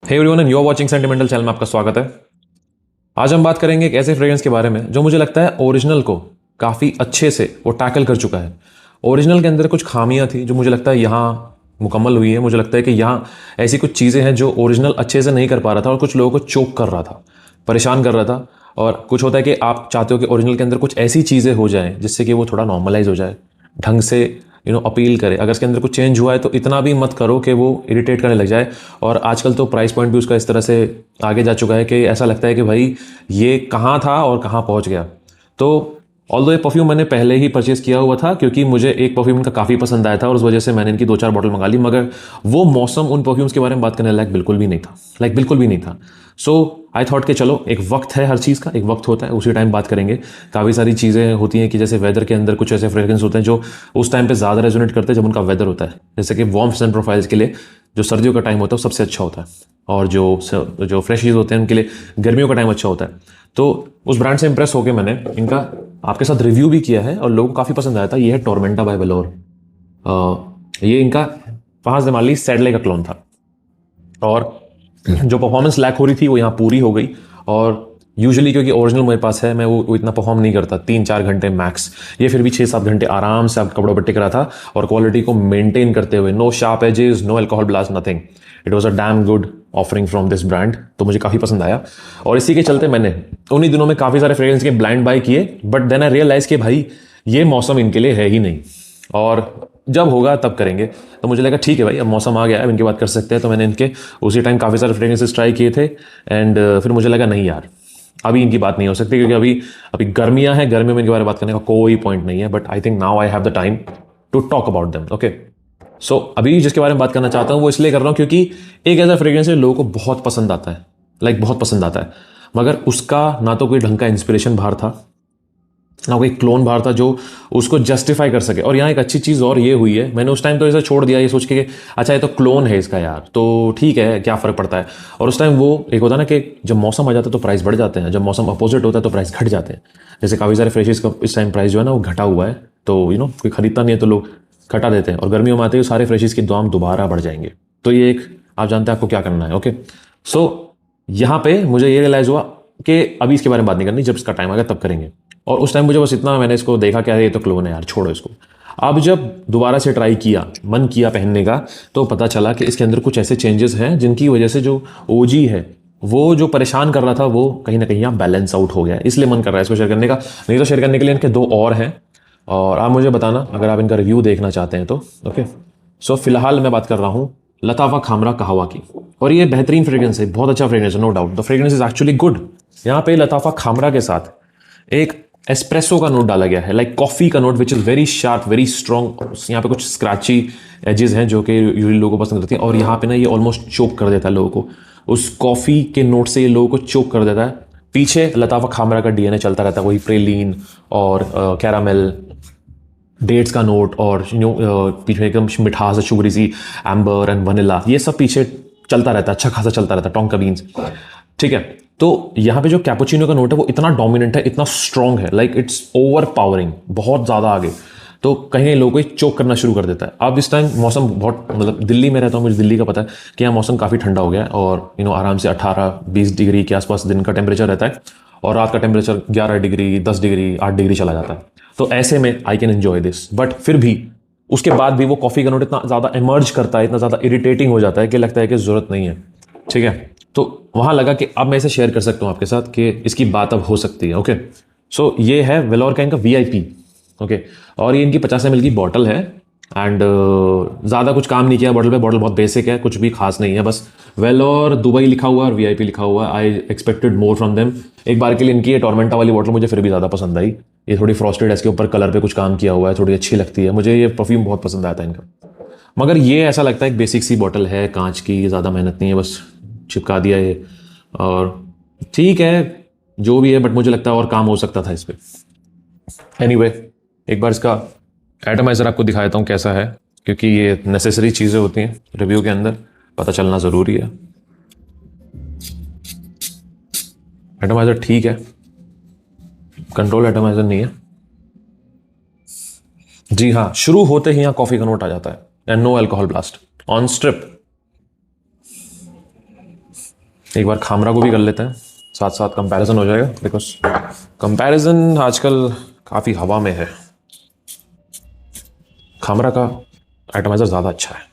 Hey everyone and you are watching sentimental channel में आपका स्वागत है। आज हम बात करेंगे एक ऐसे फ्रेग्रेंस के बारे में जो मुझे लगता है ओरिजिनल को काफ़ी अच्छे से वो टैकल कर चुका है। ओरिजिनल के अंदर कुछ खामियां थी जो मुझे लगता है यहाँ मुकम्मल हुई है। मुझे लगता है कि यहाँ ऐसी कुछ चीज़ें हैं जो ओरिजिनल अच्छे से नहीं कर पा रहा था और कुछ लोगों को चोक कर रहा था, परेशान कर रहा था। और कुछ होता है कि आप चाहते हो कि ओरिजिनल के अंदर कुछ ऐसी चीज़ें हो जाएं जिससे कि वो थोड़ा नॉर्मलाइज हो जाए, ढंग से अपील करे। अगर इसके अंदर कुछ चेंज हुआ है तो इतना भी मत करो कि वो इरिटेट करने लग जाए। और आजकल तो प्राइस पॉइंट भी उसका इस तरह से आगे जा चुका है कि ऐसा लगता है कि भाई ये कहाँ था और कहाँ पहुँच गया। तो ऑल्दो ये परफ्यूम मैंने पहले ही परचेज किया हुआ था क्योंकि मुझे एक परफ्यूम इनका काफ़ी पसंद आया था और उस वजह से मैंने इनकी 2-4 बॉटल मंगा ली। मगर वो मौसम उन परफ्यूम्स के बारे में बात करने लायक बिल्कुल भी नहीं था, बिल्कुल भी नहीं था। सो आई थॉट कि चलो एक वक्त है, हर चीज़ का एक वक्त होता है, उसी टाइम बात करेंगे। काफ़ी सारी चीज़ें होती हैं कि जैसे वेदर के अंदर कुछ ऐसे फ्रेग्रेंस होते हैं जो उस टाइम पे ज़्यादा रेजोनेट करते हैं जब उनका वेदर होता है। जैसे कि वार्म सन प्रोफाइल्स के लिए जो सर्दियों का टाइम होता है वो सबसे अच्छा होता है, और जो फ्रेशिज होते हैं उनके लिए गर्मियों का टाइम अच्छा होता है। तो उस ब्रांड से इंप्रेस होकर मैंने इनका आपके साथ रिव्यू भी किया है और लोगों को काफ़ी पसंद आया था। ये है टोरमेंटा बाय वेलोर। ये इनका 5 दिमाली सैडले का क्लोन था और जो परफॉर्मेंस लैक हो रही थी वो यहाँ पूरी हो गई। और यूजुअली क्योंकि ओरिजिनल मेरे पास है, मैं वो इतना परफॉर्म नहीं करता, 3-4 घंटे मैक्स। ये फिर भी 6-7 घंटे आराम से आप कपड़ों पर टिक रहा था और क्वालिटी को मेंटेन करते हुए, no sharp edges, no alcohol blast, nothing. It was a damn good offering from this brand. तो मुझे काफ़ी पसंद आया और इसी के चलते मैंने उन्हीं दिनों में काफ़ी सारे फ्रेग्रेंस के ब्लाइंड बाय किए। बट देन आई रियलाइज कि भाई ये मौसम इनके लिए है ही नहीं, और जब होगा तब करेंगे। तो मुझे लगा ठीक है भाई, अब मौसम आ गया है, अब इनकी बात कर सकते हैं। तो मैंने इनके उसी टाइम काफ़ी सारे फ्रेग्रेंसेस ट्राई किए थे एंड फिर मुझे लगा नहीं यार, अभी इनकी बात नहीं हो सकती क्योंकि अभी अभी गर्मियां हैं, गर्मियों में इनके बारे में बात करने का कोई पॉइंट नहीं है। But I think now I have the time to talk about them. Okay, so अभी जिसके बारे में बात करना चाहता हूँ वो इसलिए कर रहा हूँ क्योंकि एक ऐसा फ्रेग्रेंस है लोगों को बहुत पसंद आता है, बहुत पसंद आता है, मगर उसका ना तो कोई ढंग का इंस्पिरेशन बाहर था, ना कोई क्लोन बाहर था जो उसको जस्टिफाई कर सके। और यहाँ एक अच्छी चीज़ और ये हुई है, मैंने उस टाइम तो ऐसा छोड़ दिया ये सोच के कि अच्छा ये तो क्लोन है इसका यार, तो ठीक है क्या फ़र्क पड़ता है। और उस टाइम वो एक होता ना कि जब मौसम आ जाता है तो प्राइस बढ़ जाते हैं, जब मौसम अपोजिट होता है तो प्राइस घट जाते हैं। जैसे काफ़ी सारे फ्रेशेस का इस टाइम प्राइस जो है ना वो घटा हुआ है, तो कोई खरीदता नहीं है तो लोग घटा देते हैं, और गर्मियों में आते ही सारे फ्रेशेस के दाम दोबारा बढ़ जाएंगे। तो ये एक आप जानते हैं आपको क्या करना है। ओके, सो यहाँ पे मुझे ये रियलाइज़ हुआ कि अभी इसके बारे में बात नहीं करनी, जब इसका टाइम आएगा तब करेंगे। और उस टाइम मुझे बस इतना, मैंने इसको देखा क्या ये तो क्लोन है यार, छोड़ो इसको। अब जब दोबारा से ट्राई किया, मन किया पहनने का, तो पता चला कि इसके अंदर कुछ ऐसे चेंजेस हैं जिनकी वजह से जो ओजी है, वो जो परेशान कर रहा था, वो कहीं ना कहीं यहाँ बैलेंस आउट हो गया। इसलिए मन कर रहा है इसको शेयर करने का। नहीं तो शेयर करने के लिए इनके 2 और हैं और आप मुझे बताना अगर आप इनका रिव्यू देखना चाहते हैं तो। ओके, सो फिलहाल मैं बात कर रहा हूँ लताफा खामरा कहवा की, और ये बेहतरीन फ्रेग्रेंस है, बहुत अच्छा फ्रेग्रेंस है, no doubt the fragrance is actually good. यहाँ पे लताफा खामरा के साथ एक एस्प्रेसो का नोट डाला गया है, लाइक कॉफी का note, which is very sharp, very strong. यहाँ पे कुछ स्क्रैची एजेस हैं जो कि यूजुअली लोगों को पसंद करती हैं, और यहाँ पे ना ये ऑलमोस्ट चोक कर देता है लोगों को, उस कॉफ़ी के नोट से ये लोगों को चोक कर देता है। पीछे लताफा खामरा का डीएनए चलता रहता है, वही प्रेलीन और कैरामेल, डेट्स का नोट, और पीछे एकदम मिठास है, शुगरी सी, एम्बर एंड वनीला, ये सब पीछे चलता रहता है, अच्छा खासा चलता रहता है, टोंका बीन्स। ठीक है, तो यहाँ पे जो कैपुचिनो का नोट है वो इतना डोमिनेंट है, इतना स्ट्रॉन्ग है, लाइक इट्स ओवर पावरिंग, बहुत ज़्यादा आगे। तो कहीं लोगों को चोक करना शुरू कर देता है। अब इस टाइम मौसम बहुत, मतलब दिल्ली में रहता हूँ, मुझे दिल्ली का पता है कि यहाँ मौसम काफ़ी ठंडा हो गया है, और आराम से 18-20 डिग्री के आसपास दिन का टेम्परेचर रहता है, और रात का टेम्परेचर 11 डिग्री, 10 डिग्री, 8 डिग्री चला जाता है। तो ऐसे में I can enjoy this, but फिर भी उसके बाद भी वो कॉफ़ी का नोट इतना ज़्यादा इमर्ज करता है, इतना ज़्यादा इरिटेटिंग हो जाता है कि लगता है कि ज़रूरत नहीं है। ठीक है, तो वहाँ लगा कि अब मैं इसे शेयर कर सकता हूँ आपके साथ कि इसकी बात अब हो सकती है। ओके, सो ये है वेलोर का इनका VIP। ओके, और ये इनकी 50 ml की बॉटल है एंड ज़्यादा कुछ काम नहीं किया बॉटल पे, बॉटल बहुत बेसिक है, कुछ भी खास नहीं है, बस वेलोर दुबई लिखा हुआ है और VIP लिखा हुआ है। I expected more from them. एक बार के लिए इनकी ये टोरमेंटा वाली बॉटल मुझे फिर भी ज़्यादा पसंद आई। ये थोड़ी फ्रॉस्टेड है, इसके ऊपर कलर पे कुछ काम किया हुआ है, थोड़ी अच्छी लगती है मुझे, ये परफ्यूम बहुत पसंद आता है इनका। मगर ये ऐसा लगता है एक बेसिक सी बॉटल है, कांच की, ज़्यादा मेहनत नहीं है, बस चिपका दिया ये, और ठीक है जो भी है, बट मुझे लगता है और काम हो सकता था इस पर। एनीवे, एक बार इसका एटमाइज़र आपको दिखा देता हूँ कैसा है, क्योंकि ये नेसेसरी चीज़ें होती हैं रिव्यू के अंदर, पता चलना ज़रूरी है। एटमाइज़र ठीक है, कंट्रोल एटमाइज़र नहीं है। जी हाँ, शुरू होते ही यहाँ कॉफ़ी का नोट आ जाता है and no alcohol blast on strip. एक बार खामरा को भी कर लेते हैं, साथ साथ कंपैरिजन हो जाएगा, बिकॉज कंपैरिजन आजकल काफ़ी हवा में है। खामरा का एटमाइजर ज़्यादा अच्छा है।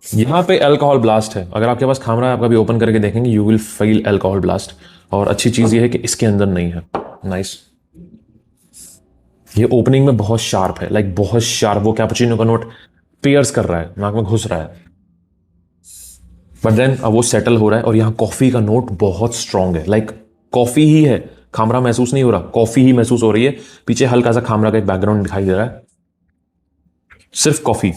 यहाँ पे अल्कोहल ब्लास्ट है, अगर आपके पास खामरा है आप कभी ओपन करके देखेंगे you will feel alcohol blast. और अच्छी चीज़ ये है कि इसके अंदर नहीं है। नाइस। ये ओपनिंग में बहुत शार्प है, लाइक बहुत शार्प, वो कैपुचिनो का नोट पियर्स कर रहा है, नाक में घुस रहा है, बट देन अब वो सेटल हो रहा है। और यहाँ कॉफी का नोट बहुत स्ट्रांग है, लाइक कॉफी ही है, खामरा महसूस नहीं हो रहा, कॉफी ही महसूस हो रही है। पीछे हल्का सा खामरा का एक बैकग्राउंड दिखाई दे रहा है, सिर्फ कॉफी।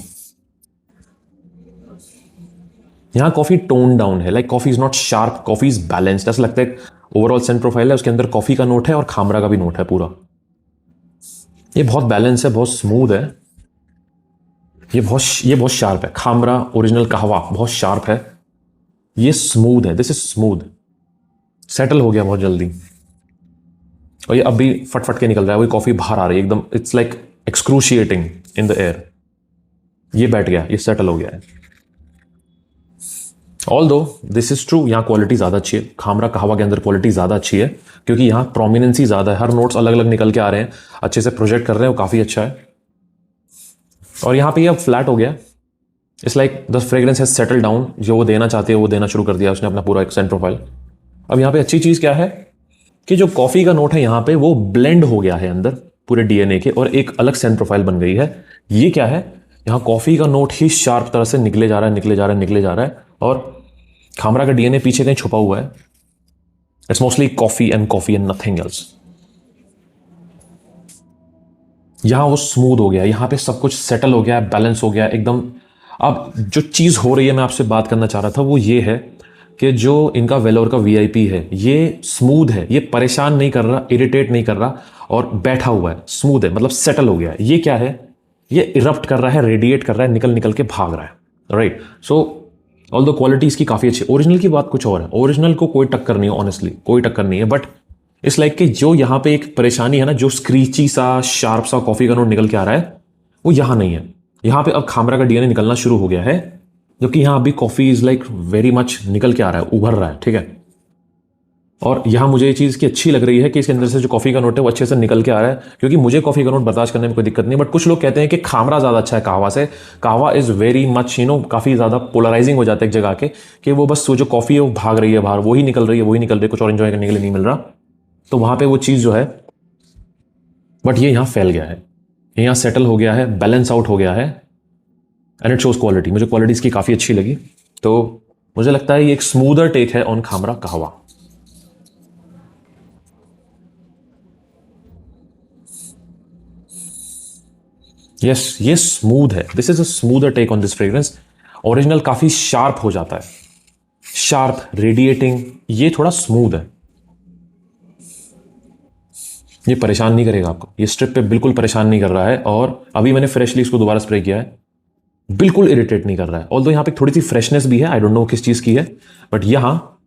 यहाँ कॉफी टोन डाउन है, like coffee is not sharp, coffee is balanced. ऐसा लगता है ओवरऑल सेंट प्रोफाइल है, उसके अंदर कॉफी का नोट है और खामरा का भी नोट है पूरा। ये बहुत बैलेंस है, बहुत स्मूथ है, ये बहुत शार्प है। खामरा ओरिजिनल कहवा बहुत शार्प है, ये स्मूथ है, दिस इज स्मूथ, सेटल हो गया बहुत जल्दी। और ये अब भी फटफट के निकल रहा है, वही कॉफी बाहर आ रही है एकदम, it's like excruciating in the air. ये बैठ गया, ये सेटल हो गया है। ऑल दो दिस इज ट्रू, यहाँ क्वालिटी ज़्यादा अच्छी है, खामरा कहवा के अंदर क्वालिटी ज़्यादा अच्छी है, क्योंकि यहाँ प्रोमिनेंसी ज़्यादा है, हर नोट्स अलग अलग निकल के आ रहे हैं, अच्छे से प्रोजेक्ट कर रहे हैं, वो काफ़ी अच्छा है। और यहाँ पे ये अब फ्लैट हो गया, it's like the fragrance has settle down, जो वो देना चाहते हैं वो देना शुरू कर दिया उसने अपना पूरा एक सेंट प्रोफाइल। अब यहाँ पे अच्छी चीज़ क्या है कि जो कॉफ़ी का नोट है यहाँ पे वो ब्लेंड हो गया है अंदर पूरे डीएनए के, और एक अलग सेंट प्रोफाइल बन गई है। ये क्या है, यहाँ कॉफ़ी का नोट ही शार्प तरह से निकले जा रहा है, निकले जा रहा है, निकले जा रहा है, और खामरा का डीएनए पीछे कहीं छुपा हुआ है। It's mostly coffee and nothing else. यहां वो स्मूथ हो गया, यहां पे सब कुछ सेटल हो गया, बैलेंस हो गया एकदम। अब जो चीज हो रही है, मैं आपसे बात करना चाह रहा था, वो ये है कि जो इनका वेलोर का वीआईपी है, ये स्मूथ है, ये परेशान नहीं कर रहा, इरिटेट नहीं कर रहा, और बैठा हुआ है, स्मूथ है, मतलब सेटल हो गया है। ये क्या है, ये इरप्ट कर रहा है, रेडिएट कर रहा है, निकल निकल के भाग रहा है, right. So all the quality इसकी काफ़ी अच्छी। ओरिजिनल की बात कुछ और है, ओरिजिनल को कोई टक्कर नहीं है, ऑनेस्टली कोई टक्कर नहीं है, बट इस लाइक कि जो यहाँ पे एक परेशानी है ना, जो स्क्रीची सा शार्प सा कॉफी का नोट निकल के आ रहा है, वो यहाँ नहीं है। यहाँ पे अब खामरा का डीएनए निकलना शुरू हो गया है, जबकि यहाँ अभी coffee is like very much निकल के आ रहा है, उभर रहा है, ठीक है। और यहाँ मुझे ये चीज़ की अच्छी लग रही है कि इसके अंदर से जो कॉफ़ी का नोट है वो अच्छे से निकल के आ रहा है, क्योंकि मुझे कॉफ़ी का नोट बर्दाश्त करने में कोई दिक्कत नहीं। बट कुछ लोग कहते हैं कि खामरा ज़्यादा अच्छा है कहवा से। कहवा इज़ वेरी मच काफ़ी ज़्यादा पोलराइजिंग हो जाता है एक जगह के, कि वो बस वो जो कॉफ़ी है वो भाग रही है बाहर, वही निकल रही है, वही निकल रही है, कुछ और इन्जॉय करने के लिए नहीं मिल रहा, तो वहाँ पर वो चीज़ जो है। बट ये यहाँ फैल गया है, ये यहाँ सेटल हो गया है, बैलेंस आउट हो गया है, एंड इट शोज क्वालिटी। मुझे क्वालिटी इसकी काफ़ी अच्छी लगी, तो मुझे लगता है ये एक स्मूदर टेक है ऑन खामरा कहवा। यस, ये स्मूथ है, this is a smoother take on this fragrance. Original काफी शार्प हो जाता है, शार्प रेडिएटिंग, ये थोड़ा स्मूथ है। ये परेशान नहीं करेगा आपको, ये स्ट्रिप पे बिल्कुल परेशान नहीं कर रहा है, और अभी मैंने फ्रेशली इसको दोबारा स्प्रे किया है, बिल्कुल इरिटेट नहीं कर रहा है। ऑल्दो यहाँ पे थोड़ी सी फ्रेशनेस भी है, आई डोंट नो किस चीज की है, बट यहाँ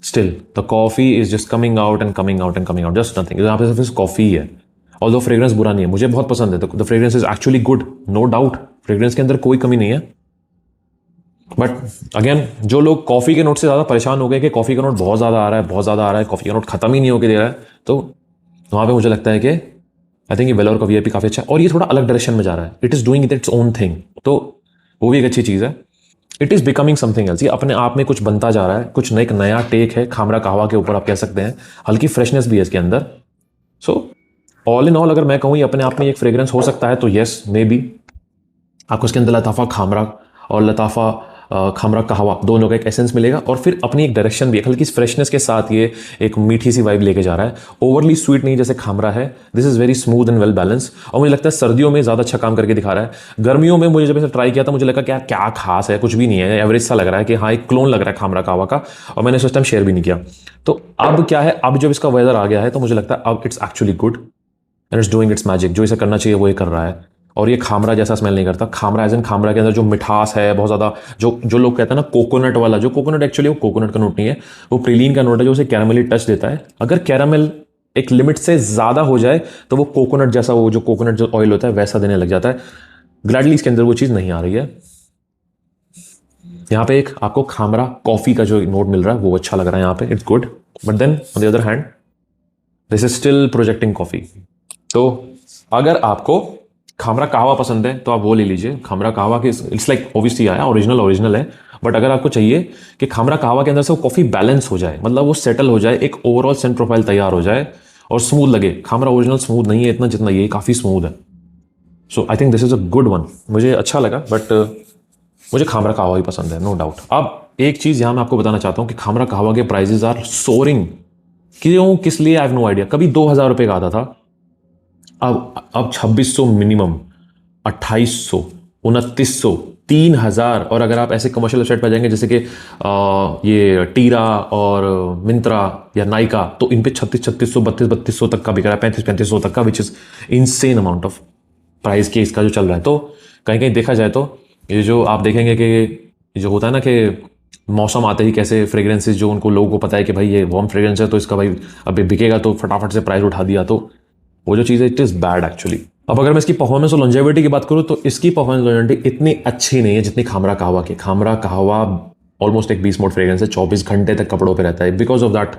still the coffee is just coming out and coming out and coming out, just nothing. यहाँ पे सिर्फ कॉफी है। ऑल्दो फ्रेग्रेंस बुरा नहीं है, मुझे बहुत पसंद है, the fragrance is actually good, no doubt, fragrance के अंदर कोई कमी नहीं है। बट अगेन, जो लोग कॉफी के नोट से ज्यादा परेशान हो गए कि कॉफी का नोट बहुत ज्यादा आ रहा है, बहुत ज्यादा आ रहा है, कॉफी का नोट खत्म ही नहीं होकर दे रहा है, तो वहां पे मुझे लगता है कि आई थिंक ये वेलोर का वीआईपी काफी अच्छा है, और ये थोड़ा अलग डायरेक्शन में जा रहा है, it is doing its own thing, तो वो भी एक अच्छी चीज है। It is becoming something else, ये अपने आप में कुछ बनता जा रहा है, कुछ एक नया टेक है खामरा कहवा के ऊपर, आप कह सकते हैं, हल्की फ्रेशनेस भी है इसके अंदर। सो ऑल इन ऑल अगर मैं कहूँ ये अपने आप में एक फ्रेग्रेंस हो सकता है, तो येस, मे बी आपको इसके अंदर लताफा खामरा और लताफा खामरा कहवा दोनों का एक एसेंस मिलेगा, और फिर अपनी एक डायरेक्शन भी, एक हल्की फ्रेशनेस के साथ ये एक मीठी सी वाइब लेके जा रहा है। ओवरली स्वीट नहीं जैसे खामरा है, this is very smooth and well balance, और मुझे लगता है सर्दियों में ज़्यादा अच्छा काम करके दिखा रहा है। गर्मियों में मुझे जब इसे ट्राई किया था मुझे लगा क्या क्या खास है, कुछ भी नहीं है, एवरेज सा लग रहा है कि हाँ एक क्लोन लग रहा है खामरा कहवा का, और मैंने उस टाइम शेयर भी नहीं किया। तो अब क्या है, अब जब इसका वेदर आ गया है तो मुझे लगता है अब it's actually good and it's doing it's magic, जो इसे करना चाहिए वो ये कर रहा है। और ये खामरा जैसा स्मेल नहीं करता, खामरा एज इन खामरा के अंदर जो मिठास है बहुत ज़्यादा, जो लोग कहते हैं ना कोकोनट वाला, जो कोकोनट एक्चुअली वो कोकोनट का नोट नहीं है, वो प्रीलीन का नोट है, जो उसे कैरामेली टच देता है। अगर कैरामेल एक लिमिट से ज़्यादा हो जाए तो वो कोकोनट जैसा, वो जो कोकोनट जो ऑयल होता है वैसा देने लग जाता है। ग्लैडली इसके अंदर वो चीज़ नहीं आ रही है। यहाँ पे एक आपको खामरा कॉफी का जो नोट मिल रहा है वो अच्छा लग रहा है यहाँ पे, it's good. But then on the other hand this is still projecting coffee. तो अगर आपको खामरा कहवा पसंद है तो आप वो ले लीजिए। खामरा कहवा के इट्स लाइक ऑब्वियसली आया ओरिजिनल ओरिजिनल है, बट अगर आपको चाहिए कि खामरा कहवा के अंदर से वो कॉफी बैलेंस हो जाए, मतलब वो सेटल हो जाए, एक ओवरऑल सेंट प्रोफाइल तैयार हो जाए और स्मूथ लगे। खामरा ओरिजिनल स्मूथ नहीं है इतना जितना ये काफ़ी स्मूथ है। So I think this is a good one, मुझे अच्छा लगा। बट मुझे खामरा कहवा ही पसंद है, नो डाउट। अब एक चीज़ यहाँ मैं आपको बताना चाहता हूँ कि खामरा कहवा के प्राइजेज आर सोरिंग। क्यों, किस लिए, आई हैव नो आइडिया। कभी 2,000 रुपये का आता था, अब 2600 मिनिमम, 2800, 2900, 3,000। और अगर आप ऐसे कमर्शियल वेबसाइट पर जाएंगे जैसे कि ये टीरा और मिंत्रा या नाइका, तो इन पे 3600, 3200 तक का बिक रहा है, 3500 तक का, which is insane amount of price के इसका जो चल रहा है। तो कहीं कहीं देखा जाए तो ये जो आप देखेंगे कि ये जो होता है ना कि मौसम आते ही कैसे फ्रेग्रेंसेस जो उनको लोगों को पता है कि भाई ये वार्म फ्रेग्रेंस है तो इसका भाई अभी बिकेगा, तो फटाफट से प्राइस उठा दिया, तो वो जो चीज़ है इट इज़ बैड एक्चुअली। अब अगर मैं इसकी परफॉर्मेंस और लॉन्जेविटी की बात करूँ तो इसकी परफॉर्मेंस लॉन्जेविटी इतनी अच्छी नहीं है जितनी खामरा कहवा की। खामरा कहवा ऑलमोस्ट एक 20 मोड फ्रेग्रेंस है, 24 घंटे तक कपड़ों पे रहता है, बिकॉज ऑफ दैट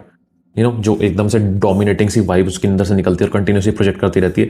जो एकदम से डोमिनेटिंग सी वाइब उसके अंदर से निकलती है और कंटिन्यूसली प्रोजेक्ट करती रहती है।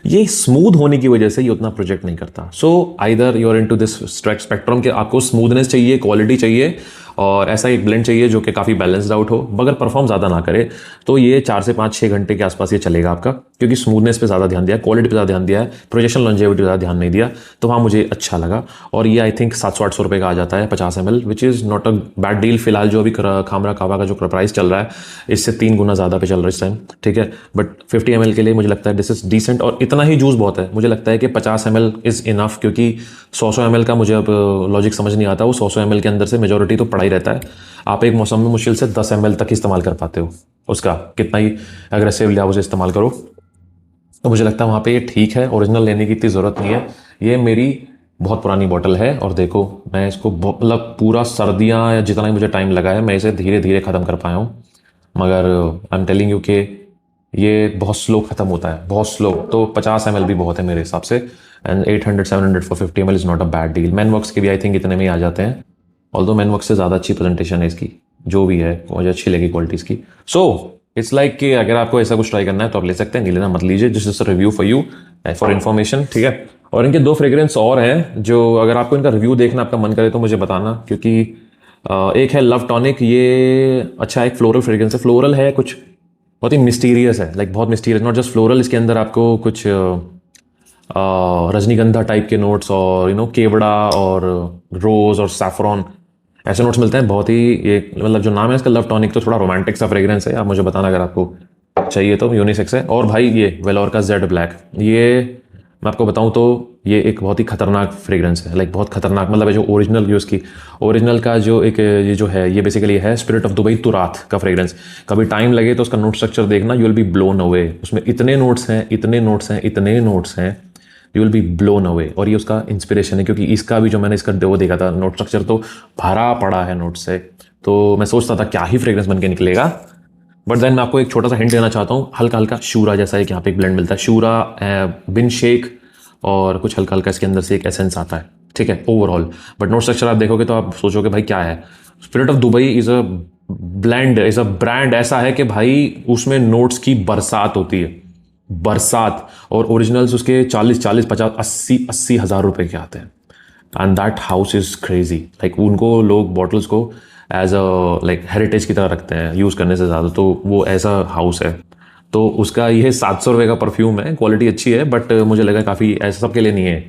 ये स्मूथ होने की वजह से ये उतना प्रोजेक्ट नहीं करता। So either you are into this spectrum के आपको स्मूथनेस चाहिए, क्वालिटी चाहिए और ऐसा एक ब्लेंड चाहिए जो कि काफ़ी बैलेंस्ड आउट हो, मगर परफॉर्म ज़्यादा ना करे, तो ये 4 से 5-6 घंटे के आसपास ये चलेगा आपका, क्योंकि स्मूथनेस पे ज़्यादा ध्यान दिया, क्वालिटी पे ज़्यादा ध्यान दिया है, प्रोजेक्शन लॉन्जेविटी पे ज़्यादा ध्यान नहीं दिया, तो वहाँ मुझे अच्छा लगा। और ये आई थिंक 700-800 रुपये का आ जाता है 50 ml, which is not a bad deal. फिलहाल जो अभी खामरा कहवा का जो प्राइस चल रहा है इससे 3 गुना ज़्यादा पे चल रहा है इस टाइम, ठीक है। बट 50 ml के लिए मुझे लगता है दिस इज डिसेंट, और इतना ही जूस बहुत है। मुझे लगता है कि 50 ml इज़ इनफ, क्योंकि 100 ml का मुझे अब लॉजिक समझ नहीं आता। वो 100 ml के अंदर से मेजोरिटी तो पड़ा ही रहता है। आप एक मौसम में मुश्किल से 10 ml तक इस्तेमाल कर पाते हो, उसका कितना ही अग्रेसिवली आप उसे इस्तेमाल करो। तो मुझे लगता है वहाँ पे ये ठीक है, ओरिजिनल लेने की इतनी ज़रूरत नहीं है। ये मेरी बहुत पुरानी बॉटल है और देखो मैं इसको मतलब पूरा सर्दियाँ या जितना ही मुझे टाइम लगा है मैं इसे धीरे धीरे ख़त्म कर पाया हूँ, मगर आई एम टेलिंग यू कि ये बहुत स्लो ख़त्म होता है, बहुत स्लो। तो 50 ml भी बहुत है मेरे हिसाब से, and 800-700 for 50 ml is not a bad deal. Manworks के भी आई थिंक इतने में ही आ जाते हैं, ऑल्दो मैनवर्क्स से ज़्यादा अच्छी प्रेजेंटेशन है इसकी, जो भी है मुझे अच्छी लगी क्वालिटी इसकी। सो इट्स लाइक कि अगर आपको ऐसा कुछ ट्राई करना है तो आप ले सकते हैं, नहीं लेना मत लीजिए। This is a review for you, for information, ठीक है। और इनके 2 फ्रेग्रेंस और हैं जो अगर आपको इनका रिव्यू देखना आपका मन करे तो मुझे बताना, क्योंकि एक है लव टॉनिक, ये अच्छा एक फ्लोरल फ्रेग्रेंस है, फ्लोरल है, कुछ बहुत ही मिस्टीरियस है, लाइक बहुत मिस्टीरियस, नॉट जस्ट फ्लोरल। इसके अंदर आपको कुछ रजनीगंधा टाइप के नोट्स और केवड़ा और रोज़ और सैफरॉन ऐसे नोट्स मिलते हैं बहुत ही। ये मतलब जो नाम है इसका लव टॉनिक, तो थोड़ा रोमांटिक सा फ्रेग्रेंस है। आप मुझे बताना अगर आपको चाहिए तो, यूनिसेक्स है। और भाई ये वेलोर का जेड ब्लैक, ये मैं आपको बताऊं तो ये एक बहुत ही खतरनाक फ्रेग्रेंस है, लाइक बहुत खतरनाक। मतलब जो ओरिजिनल यूज़ की ओरिजिनल का जो एक ये जो है ये बेसिकली है स्पिरिट ऑफ दुबई तुरात का फ्रेग्रेंस। कभी टाइम लगे तो उसका नोट स्ट्रक्चर देखना, you will be blown away. उसमें इतने नोट्स हैं, इतने नोट्स हैं, इतने नोट्स हैं, you will be blown away. और ये उसका इंस्पिरेशन है, क्योंकि इसका भी जो मैंने इसका वो देखा था नोट स्ट्रक्चर तो भरा पड़ा है नोट से। तो मैं सोचता था क्या ही फ्रेग्रेंस बन के निकलेगा। बट देन मैं आपको एक छोटा सा हिंट देना चाहता हूँ, हल्का हल्का शूरा जैसा एक यहाँ पे एक ब्लेंड मिलता है, शूरा बिन शेक, और कुछ हल्का हल्का इसके अंदर से एक एसेंस आता है, ठीक है, ओवरऑल। बट नोट स्ट्रक्चर आप देखोगे तो आप सोचोगे भाई क्या है। Spirit of Dubai is a blend, is a brand ऐसा है कि भाई उसमें नोट्स की बरसात होती है, बरसात। और ओरिजिनल्स उसके 40-40, 50, 80 हज़ार रुपए के आते हैं। And that house is crazy, like उनको लोग बॉटल्स को एज अ लाइक हेरिटेज की तरह रखते हैं यूज़ करने से ज़्यादा, तो वो ऐसा हाउस है। तो उसका ये 700 रुपये का परफ्यूम है, क्वालिटी अच्छी है, बट मुझे लगा काफ़ी ऐसा सबके लिए नहीं है।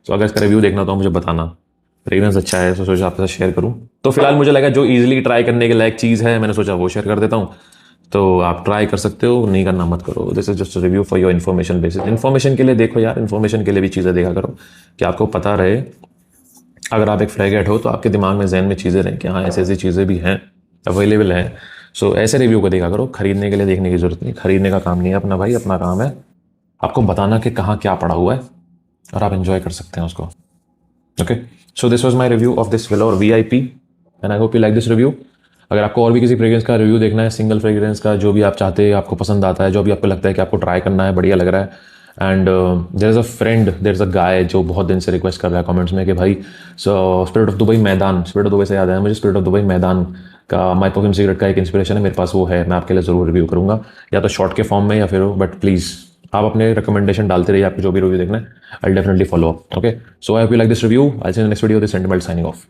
तो अगर इसका रिव्यू देखना तो मुझे बताना, फ्रेग्रेंस अच्छा है तो सोचा आपके साथ शेयर करूँ। तो फिलहाल मुझे लगा जो ईजिली ट्राई करने के लायक चीज़ है मैंने सोचा वो शेयर कर देता हूँ। तो आप ट्राई कर सकते हो, नहीं करना मत करो। This is just review for your information basis. Information के लिए देखो यार, इन्फॉर्मेशन के लिए भी चीज़ें देखा करो कि आपको पता रहे। अगर आप एक फ्रेगरेट हो तो आपके दिमाग में जहन में चीज़ें रहें कि हाँ ऐसी ऐसी चीज़ें भी हैं, अवेलेबल हैं। सो ऐसे रिव्यू को देखा करो, खरीदने के लिए देखने की जरूरत नहीं। खरीदने का काम नहीं है अपना भाई, अपना काम है आपको बताना कि कहाँ क्या पड़ा हुआ है और आप एंजॉय कर सकते हैं उसको। Okay, so this was my review of this Velour VIP and I hope you like this review. अगर आपको और भी किसी फ्रेग्रेंस का रिव्यू देखना है, सिंगल फ्रेग्रेंस का, जो भी आप चाहते हैं, आपको पसंद आता है, जो भी आपको लगता है कि आपको ट्राई करना है, बढ़िया लग रहा है, and there is a friend, there is a guy जो बहुत दिन से रिक्वेस्ट कर रहा है कमेंट्स में कि भाई स्पिरिट ऑफ दुबई मैदान, स्पिरिट ऑफ दुबई से याद आया मुझे, स्पिरिट ऑफ दुबई मैदान का माई परफ्यूम सिगरेट का एक इंस्पिरेशन है मेरे पास, वो है, मैं आपके लिए ज़रूर रिव्यू करूँगा, या तो शॉर्ट के फॉर्म में या फिर वो, बट प्लीज़ आप अपने रिकमेंडेशन डालते रहिए, आपको जो भी रिव्यू देखना है, I definitely follow up. Okay, so I hope you like this review, I see in next video, this sentiment signing of.